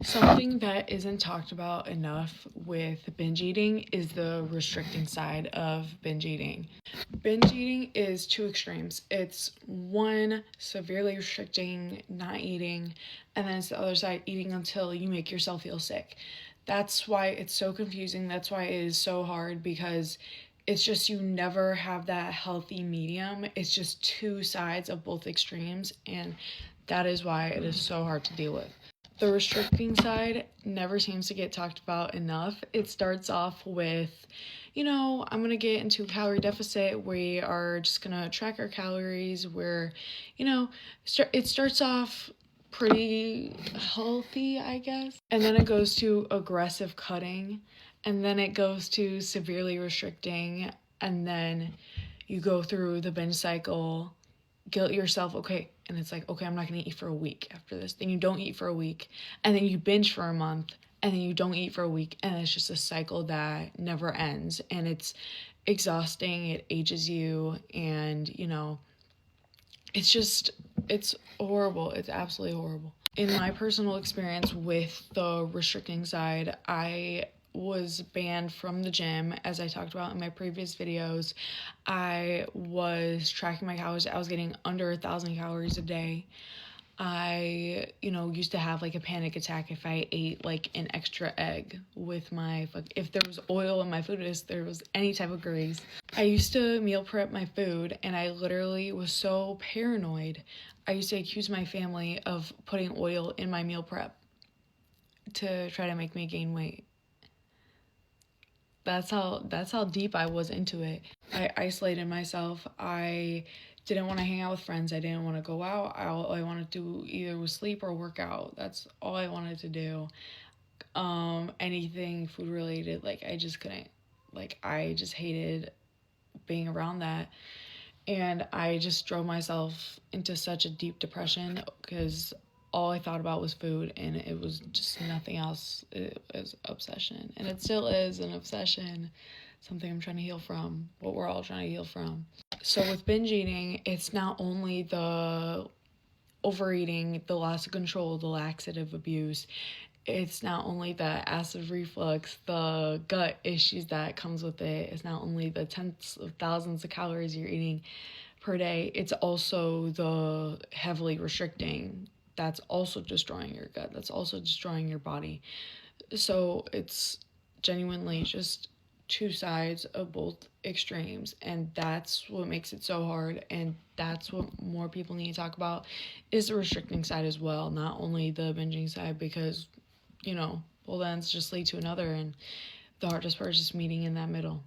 Something that isn't talked about enough with binge eating is the restricting side of binge eating. Binge eating is two extremes. It's one, severely restricting, not eating, and then it's the other side, eating until you make yourself feel sick. That's why it's so confusing. That's why it is so hard, because it's just you never have that healthy medium. It's just two sides of both extremes, and that is why it is so hard to deal with. The restricting side never seems to get talked about enough. It starts off with, I'm going to get into calorie deficit. We are just going to track our calories. It starts off pretty healthy, I guess. And then it goes to aggressive cutting. And then it goes to severely restricting. And then you go through the binge cycle, guilt yourself, okay, and it's like, okay, I'm not going to eat for a week after this. Then you don't eat for a week, and then you binge for a month, and then you don't eat for a week, and it's just a cycle that never ends, and it's exhausting. It ages you, and it's horrible. It's absolutely horrible. In my personal experience with the restricting side, I was banned from the gym, as I talked about in my previous videos. I was tracking my calories. I was getting under 1,000 calories a day. I, used to have like a panic attack if I ate like an extra egg with if there was oil in my food, if there was any type of grease. I used to meal prep my food, and I literally was so paranoid. I used to accuse my family of putting oil in my meal prep to try to make me gain weight. That's how deep I was into it. I isolated myself. I didn't want to hang out with friends. I didn't want to go out. All I wanted to do either was sleep or work out. That's all I wanted to do. Anything food related, like I just couldn't. Like I just hated being around that. And I just drove myself into such a deep depression because all I thought about was food, and it was just nothing else. It was obsession, and it still is an obsession, something I'm trying to heal from, what we're all trying to heal from. So with binge eating, it's not only the overeating, the loss of control, the laxative abuse. It's not only the acid reflux, the gut issues that comes with it. It's not only the tens of thousands of calories you're eating per day. It's also the heavily restricting. That's also destroying your gut. That's also destroying your body. So it's genuinely just two sides of both extremes, and that's what makes it so hard, and that's what more people need to talk about, is the restricting side as well, not only the binging side, because well, then it's just lead to another, and the hardest part is just meeting in that middle.